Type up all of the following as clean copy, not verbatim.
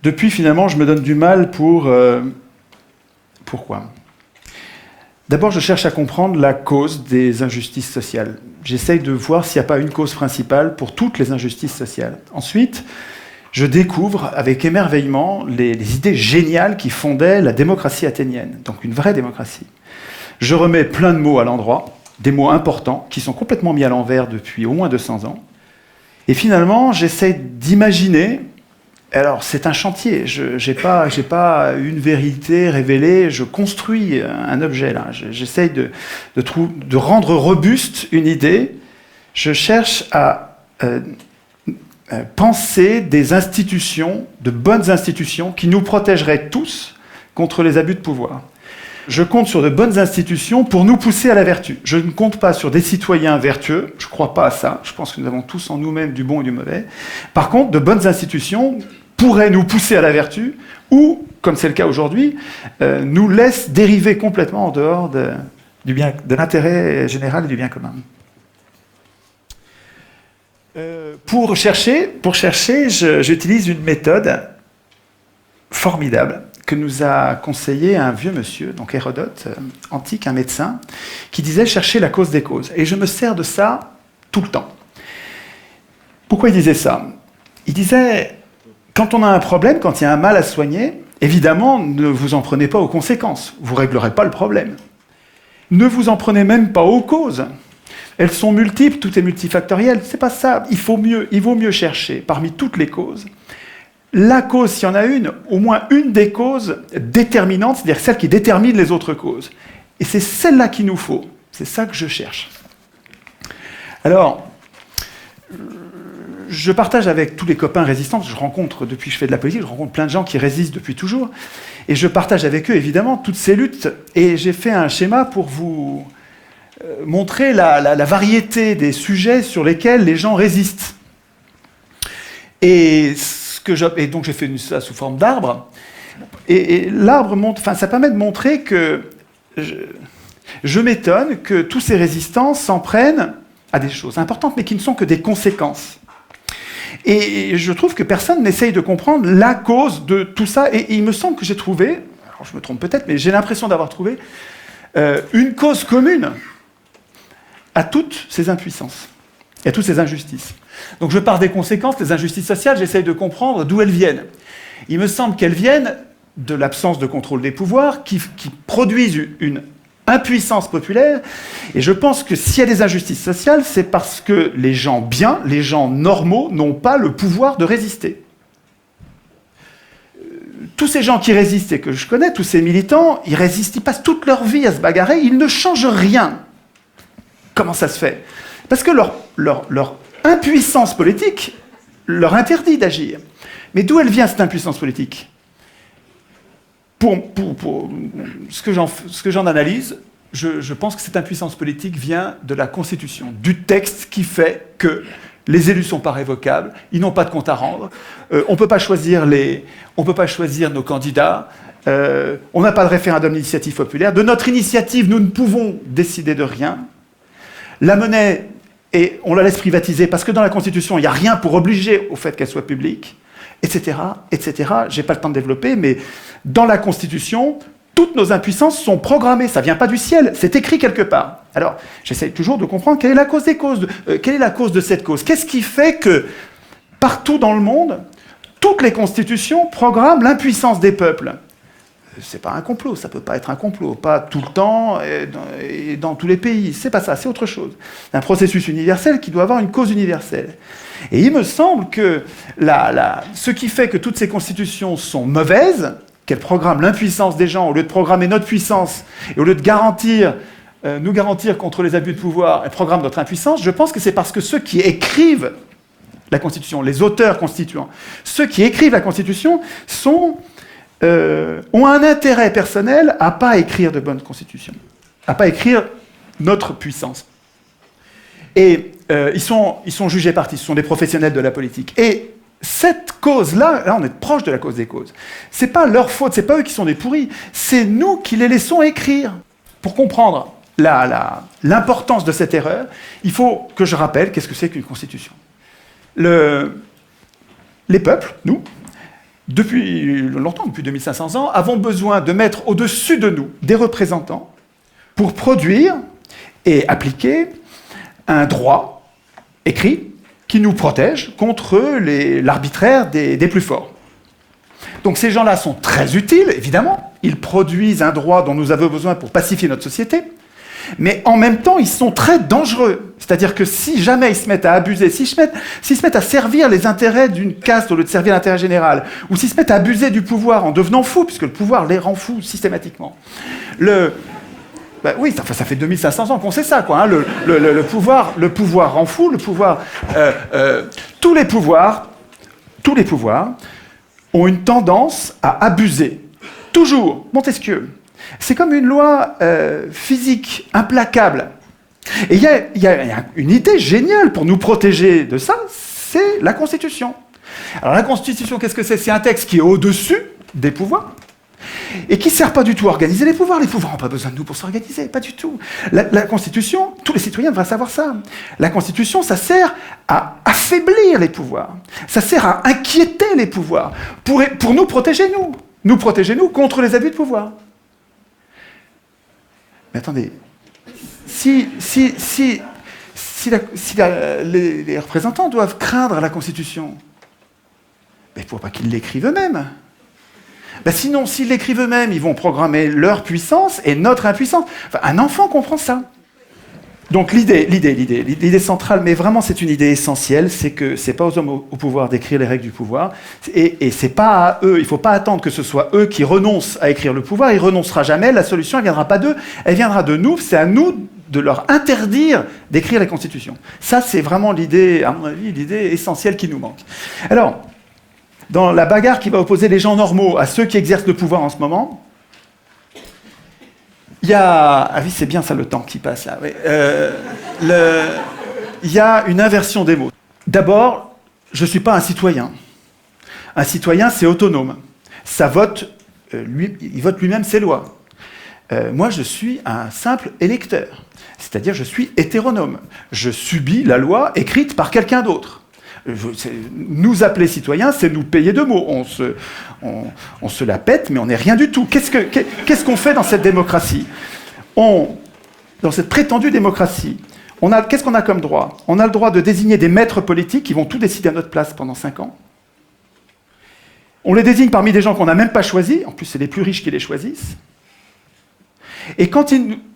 Depuis, finalement, je me donne du mal pour... Pourquoi ? D'abord, je cherche à comprendre la cause des injustices sociales. J'essaye de voir s'il n'y a pas une cause principale pour toutes les injustices sociales. Ensuite, je découvre avec émerveillement les idées géniales qui fondaient la démocratie athénienne, donc une vraie démocratie. Je remets plein de mots à l'endroit, des mots importants qui sont complètement mis à l'envers depuis au moins 200 ans. Et finalement, j'essaye d'imaginer... Alors, c'est un chantier. Je n'ai pas une vérité révélée. Je construis un objet, là. J'essaye de rendre robuste une idée. Je cherche à penser des institutions, de bonnes institutions, qui nous protégeraient tous contre les abus de pouvoir. Je compte sur de bonnes institutions pour nous pousser à la vertu. Je ne compte pas sur des citoyens vertueux. Je ne crois pas à ça. Je pense que nous avons tous en nous-mêmes du bon et du mauvais. Par contre, de bonnes institutions pourraient nous pousser à la vertu ou, comme c'est le cas aujourd'hui, nous laissent dériver complètement en dehors de l'intérêt général et du bien commun. Pour chercher, j'utilise une méthode formidable que nous a conseillé un vieux monsieur, donc Hérodote, antique, un médecin, qui disait « chercher la cause des causes ». Et je me sers de ça tout le temps. Pourquoi il disait ça ? Il disait « quand on a un problème, quand il y a un mal à soigner, évidemment, ne vous en prenez pas aux conséquences. Vous ne réglerez pas le problème. Ne vous en prenez même pas aux causes. Elles sont multiples, tout est multifactoriel. C'est pas ça. Il vaut mieux chercher parmi toutes les causes la cause, s'il y en a une, au moins une des causes déterminantes, c'est-à-dire celle qui détermine les autres causes. Et c'est celle-là qu'il nous faut. C'est ça que je cherche. Alors, je partage avec tous les copains résistants, je rencontre, depuis que je fais de la politique, je rencontre plein de gens qui résistent depuis toujours, et je partage avec eux, évidemment, toutes ces luttes, et j'ai fait un schéma pour vous montrer la variété des sujets sur lesquels les gens résistent. Et donc j'ai fait ça sous forme d'arbre. Et l'arbre montre, ça permet de montrer que je m'étonne que tous ces résistants s'en prennent à des choses importantes, mais qui ne sont que des conséquences. Et je trouve que personne n'essaye de comprendre la cause de tout ça. Et il me semble que j'ai trouvé, alors je me trompe peut-être, mais j'ai l'impression d'avoir trouvé une cause commune à toutes ces impuissances et à toutes ces injustices. Donc je pars des conséquences, les injustices sociales, j'essaye de comprendre d'où elles viennent. Il me semble qu'elles viennent de l'absence de contrôle des pouvoirs qui produisent une impuissance populaire. Et je pense que s'il y a des injustices sociales, c'est parce que les gens bien, les gens normaux, n'ont pas le pouvoir de résister. Tous ces gens qui résistent et que je connais, tous ces militants, ils résistent, ils passent toute leur vie à se bagarrer, ils ne changent rien. Comment ça se fait ? Parce que leur impuissance politique leur interdit d'agir. Mais d'où elle vient, cette impuissance politique ? Pour ce que j'en analyse, je pense que cette impuissance politique vient de la Constitution, du texte qui fait que les élus ne sont pas révocables, ils n'ont pas de compte à rendre, on ne peut pas choisir nos candidats, on n'a pas de référendum d'initiative populaire. De notre initiative, nous ne pouvons décider de rien. La monnaie, on la laisse privatiser parce que dans la Constitution, il n'y a rien pour obliger au fait qu'elle soit publique, etc., etc. Je n'ai pas le temps de développer, mais dans la Constitution, toutes nos impuissances sont programmées. Ça ne vient pas du ciel, c'est écrit quelque part. Alors, j'essaie toujours de comprendre quelle est la cause des causes, quelle est la cause de cette cause. Qu'est-ce qui fait que, partout dans le monde, toutes les constitutions programment l'impuissance des peuples ? C'est pas un complot, ça peut pas être un complot, pas tout le temps et dans tous les pays. C'est pas ça, c'est autre chose. C'est un processus universel qui doit avoir une cause universelle. Et il me semble que ce qui fait que toutes ces constitutions sont mauvaises, qu'elles programment l'impuissance des gens, au lieu de programmer notre puissance, et au lieu de nous garantir contre les abus de pouvoir, elles programment notre impuissance, je pense que c'est parce que ceux qui écrivent la Constitution, les auteurs constituants, ceux qui écrivent la Constitution ont un intérêt personnel à ne pas écrire de bonnes constitutions, à ne pas écrire notre puissance. Et ils sont jugés partis, ce sont des professionnels de la politique. Et cette cause-là, là on est proche de la cause des causes, c'est pas leur faute, c'est pas eux qui sont des pourris, c'est nous qui les laissons écrire. Pour comprendre l'importance de cette erreur, il faut que je rappelle qu'est-ce que c'est qu'une constitution. Les peuples, nous, depuis longtemps, depuis 2500 ans, avons besoin de mettre au-dessus de nous des représentants pour produire et appliquer un droit écrit qui nous protège contre l'arbitraire des plus forts. Donc ces gens-là sont très utiles, évidemment. Ils produisent un droit dont nous avons besoin pour pacifier notre société. Mais en même temps, ils sont très dangereux. C'est-à-dire que si jamais ils se mettent à abuser, s'ils se mettent à servir les intérêts d'une caste au lieu de servir l'intérêt général, ou s'ils se mettent à abuser du pouvoir en devenant fous, puisque le pouvoir les rend fous systématiquement. Oui, ça fait 2500 ans qu'on sait ça, quoi. Hein. Le pouvoir rend fou, tous les pouvoirs ont une tendance à abuser. Toujours. Montesquieu. C'est comme une loi physique implacable. Et il y a une idée géniale pour nous protéger de ça, c'est la Constitution. Alors la Constitution, qu'est-ce que c'est? C'est un texte qui est au-dessus des pouvoirs et qui ne sert pas du tout à organiser les pouvoirs. Les pouvoirs n'ont pas besoin de nous pour s'organiser, pas du tout. La Constitution, tous les citoyens devraient savoir ça. La Constitution, ça sert à affaiblir les pouvoirs. Ça sert à inquiéter les pouvoirs pour nous protéger, nous. Nous protéger, nous, contre les abus de pouvoir. Mais attendez, si les représentants doivent craindre la Constitution, il ne faut pas qu'ils l'écrivent eux-mêmes. Sinon, s'ils l'écrivent eux-mêmes, ils vont programmer leur puissance et notre impuissance. Enfin, un enfant comprend ça. Donc l'idée centrale, mais vraiment c'est une idée essentielle, c'est que c'est pas aux hommes au pouvoir d'écrire les règles du pouvoir, et c'est pas à eux, il faut pas attendre que ce soit eux qui renoncent à écrire le pouvoir, ils renoncera jamais, la solution elle viendra pas d'eux, elle viendra de nous, c'est à nous de leur interdire d'écrire les constitutions. Ça c'est vraiment l'idée, à mon avis, l'idée essentielle qui nous manque. Alors, dans la bagarre qui va opposer les gens normaux à ceux qui exercent le pouvoir en ce moment, il y a... Ah oui, c'est bien ça, le temps qui passe là. Oui. Il y a une inversion des mots. D'abord, je ne suis pas un citoyen. Un citoyen, c'est autonome. Ça vote, il vote lui-même ses lois. Moi, je suis un simple électeur. C'est-à-dire, je suis hétéronome. Je subis la loi écrite par quelqu'un d'autre. Nous appeler citoyens, c'est nous payer de mots. On se la pète, mais on n'est rien du tout. Qu'est-ce qu'on fait dans cette démocratie? Dans cette prétendue démocratie, qu'est-ce qu'on a comme droit? On a le droit de désigner des maîtres politiques qui vont tout décider à notre place pendant 5 ans. On les désigne parmi des gens qu'on n'a même pas choisis. En plus, c'est les plus riches qui les choisissent. Et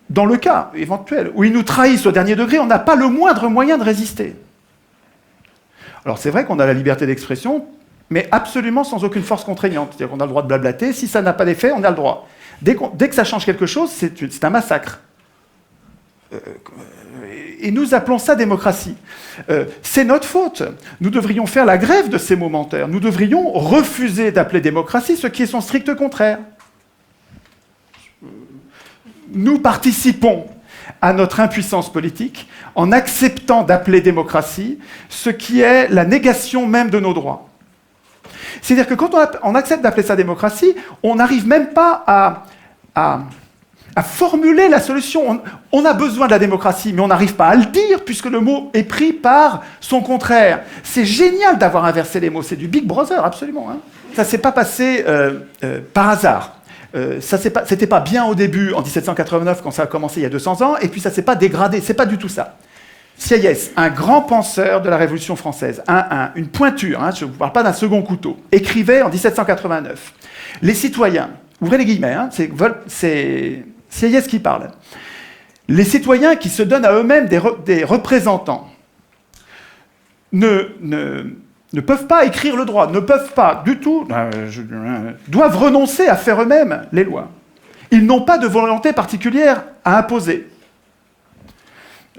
dans le cas éventuel où ils nous trahissent au dernier degré, on n'a pas le moindre moyen de résister. Alors c'est vrai qu'on a la liberté d'expression, mais absolument sans aucune force contraignante. C'est-à-dire qu'on a le droit de blablater, si ça n'a pas d'effet, on a le droit. Dès que ça change quelque chose, c'est un massacre. Et nous appelons ça démocratie. C'est notre faute. Nous devrions faire la grève de ces momentaires. Nous devrions refuser d'appeler démocratie ce qui est son strict contraire. Nous participons à notre impuissance politique en acceptant d'appeler démocratie ce qui est la négation même de nos droits. C'est-à-dire que quand on accepte d'appeler ça démocratie, on n'arrive même pas à formuler la solution. On a besoin de la démocratie, mais on n'arrive pas à le dire puisque le mot est pris par son contraire. C'est génial d'avoir inversé les mots, c'est du Big Brother, absolument. Hein. Ça ne s'est pas passé par hasard. C'était pas bien au début, en 1789, quand ça a commencé il y a 200 ans, et puis ça s'est pas dégradé, c'est pas du tout ça. Sieyès, un grand penseur de la Révolution française, une pointure, hein, je ne vous parle pas d'un second couteau, écrivait en 1789, les citoyens, ouvrez les guillemets, hein, c'est Sieyès qui parle, les citoyens qui se donnent à eux-mêmes des représentants ne peuvent pas écrire le droit, ne peuvent pas du tout, doivent renoncer à faire eux-mêmes les lois. Ils n'ont pas de volonté particulière à imposer.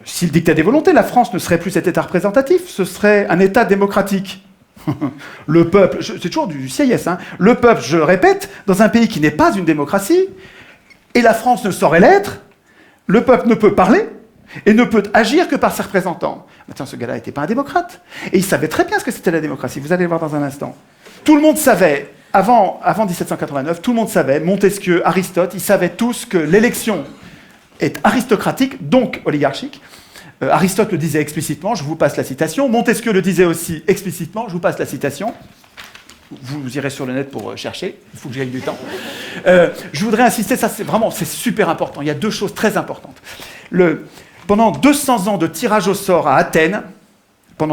S'ils dictaient des volontés, la France ne serait plus cet État représentatif, ce serait un État démocratique. Le peuple, c'est toujours du Sieyès, hein, le peuple, je le répète, dans un pays qui n'est pas une démocratie, et la France ne saurait l'être, le peuple ne peut parler, et ne peut agir que par ses représentants. Maintenant, ce gars-là n'était pas un démocrate. Et il savait très bien ce que c'était la démocratie. Vous allez le voir dans un instant. Tout le monde savait, avant 1789, tout le monde savait, Montesquieu, Aristote, ils savaient tous que l'élection est aristocratique, donc oligarchique. Aristote le disait explicitement, je vous passe la citation. Montesquieu le disait aussi explicitement, je vous passe la citation. Vous irez sur le net pour chercher, il faut que j'aille du temps. Je voudrais insister, ça c'est super important. Il y a deux choses très importantes. Pendant 200 ans de tirage au sort à Athènes, où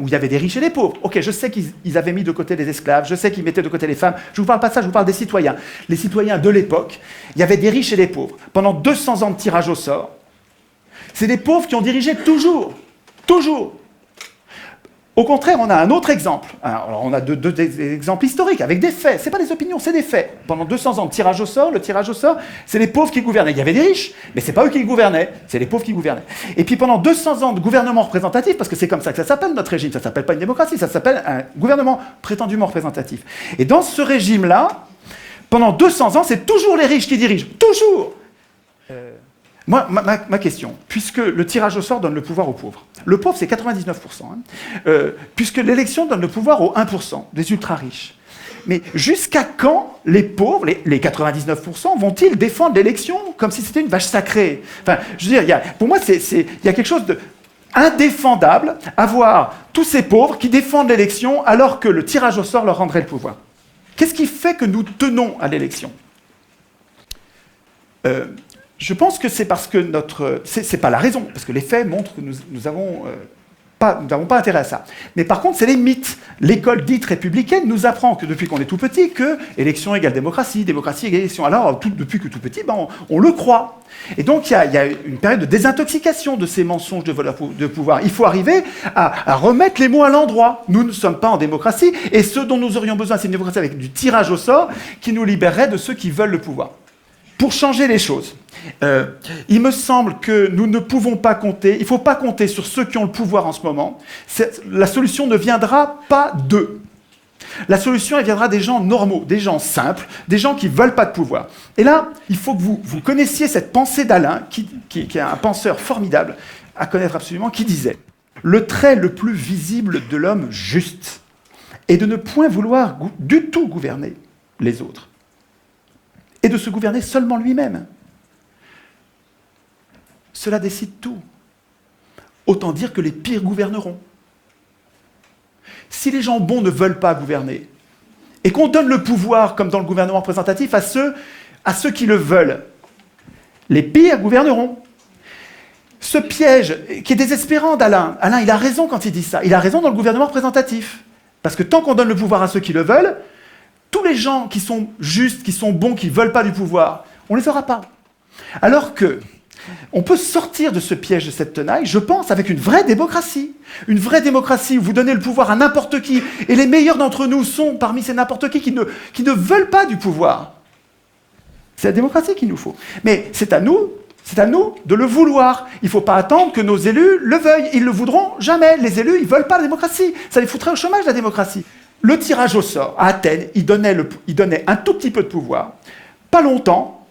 il y avait des riches et des pauvres. Ok, je sais qu'ils avaient mis de côté les esclaves, je sais qu'ils mettaient de côté les femmes. Je ne vous parle pas de ça, je vous parle des citoyens. Les citoyens de l'époque, il y avait des riches et des pauvres. Pendant 200 ans de tirage au sort, c'est des pauvres qui ont dirigé toujours. Toujours. Au contraire, on a un autre exemple. Alors, on a deux exemples historiques, avec des faits. Ce n'est pas des opinions, c'est des faits. Pendant 200 ans de tirage au sort, le tirage au sort, c'est les pauvres qui gouvernaient. Il y avait des riches, mais ce n'est pas eux qui gouvernaient, c'est les pauvres qui gouvernaient. Et puis pendant 200 ans de gouvernement représentatif, parce que c'est comme ça que ça s'appelle notre régime, ça ne s'appelle pas une démocratie, ça s'appelle un gouvernement prétendument représentatif. Et dans ce régime-là, pendant 200 ans, c'est toujours les riches qui dirigent. Toujours. Moi, ma question, puisque le tirage au sort donne le pouvoir aux pauvres, le pauvre c'est 99%, puisque l'élection donne le pouvoir aux 1%, des ultra-riches, mais jusqu'à quand les pauvres, les 99%, vont-ils défendre l'élection comme si c'était une vache sacrée? Enfin, je veux dire, pour moi, il y a quelque chose d'indéfendable à voir tous ces pauvres qui défendent l'élection alors que le tirage au sort leur rendrait le pouvoir. Qu'est-ce qui fait que nous tenons à l'élection? Je pense que c'est parce que c'est pas la raison, parce que les faits montrent que nous n'avons pas intérêt à ça. Mais par contre, c'est les mythes. L'école dite républicaine nous apprend que depuis qu'on est tout petit, que élection égale démocratie, démocratie égale élection. Alors, depuis que tout petit, on le croit. Et donc, il y a une période de désintoxication de ces mensonges de pouvoir. Il faut arriver à remettre les mots à l'endroit. Nous ne sommes pas en démocratie, et ce dont nous aurions besoin, c'est une démocratie avec du tirage au sort qui nous libérerait de ceux qui veulent le pouvoir. Pour changer les choses, il me semble que nous ne pouvons pas compter, il ne faut pas compter sur ceux qui ont le pouvoir en ce moment. La solution ne viendra pas d'eux. La solution, elle viendra des gens normaux, des gens simples, des gens qui ne veulent pas de pouvoir. Et là, il faut que vous connaissiez cette pensée d'Alain, qui est un penseur formidable, à connaître absolument, qui disait « Le trait le plus visible de l'homme juste est de ne point vouloir du tout gouverner les autres. Et de se gouverner seulement lui-même. Cela décide tout. Autant dire que les pires gouverneront. Si les gens bons ne veulent pas gouverner, et qu'on donne le pouvoir, comme dans le gouvernement représentatif, à ceux qui le veulent, les pires gouverneront. Ce piège, qui est désespérant d'Alain, Alain, il a raison quand il dit ça, il a raison dans le gouvernement représentatif. Parce que tant qu'on donne le pouvoir à ceux qui le veulent, tous les gens qui sont justes, qui sont bons, qui ne veulent pas du pouvoir, on ne les aura pas. Alors que on peut sortir de ce piège, de cette tenaille, je pense, avec une vraie démocratie. Une vraie démocratie où vous donnez le pouvoir à n'importe qui, et les meilleurs d'entre nous sont parmi ces n'importe qui ne veulent pas du pouvoir. C'est la démocratie qu'il nous faut. Mais c'est à nous de le vouloir. Il ne faut pas attendre que nos élus le veuillent. Ils ne le voudront jamais. Les élus, ils ne veulent pas la démocratie. Ça les foutrait au chômage, la démocratie. Le tirage au sort, à Athènes, il donnait un tout petit peu de pouvoir, pas longtemps,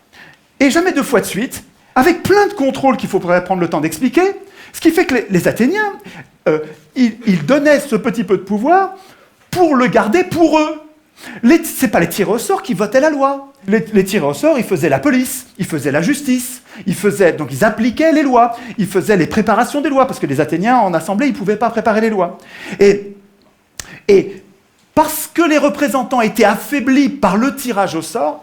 et jamais 2 fois de suite, avec plein de contrôles qu'il faudrait prendre le temps d'expliquer, ce qui fait que les Athéniens, ils donnaient ce petit peu de pouvoir pour le garder pour eux. Ce n'est pas les tirés au sort qui votaient la loi. Les tirés au sort, ils faisaient la police, ils faisaient la justice, donc ils appliquaient les lois, ils faisaient les préparations des lois, parce que les Athéniens, en assemblée, ils ne pouvaient pas préparer les lois. Et parce que les représentants étaient affaiblis par le tirage au sort,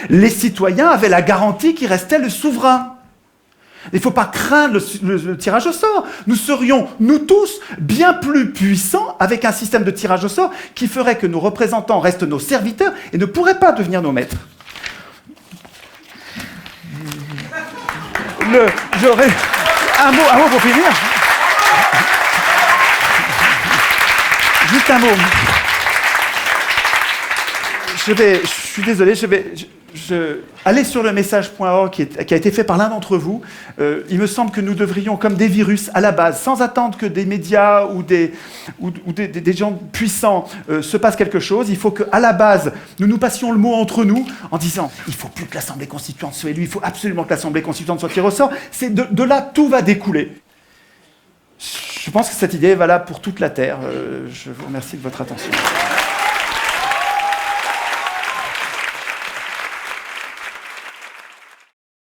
les citoyens avaient la garantie qu'il restait le souverain. Il ne faut pas craindre le tirage au sort. Nous serions, nous tous, bien plus puissants avec un système de tirage au sort qui ferait que nos représentants restent nos serviteurs et ne pourraient pas devenir nos maîtres. J'aurais un mot pour finir. Juste un mot. Je suis désolé, allez sur le message.org qui a été fait par l'un d'entre vous. Il me semble que nous devrions, comme des virus, à la base, sans attendre que des médias ou des gens puissants se passent quelque chose, il faut qu'à la base, nous passions le mot entre nous en disant « il ne faut plus que l'Assemblée constituante soit élue, il faut absolument que l'Assemblée constituante soit tirée au sort ». De là, tout va découler. Je pense que cette idée est valable pour toute la Terre. Je vous remercie de votre attention.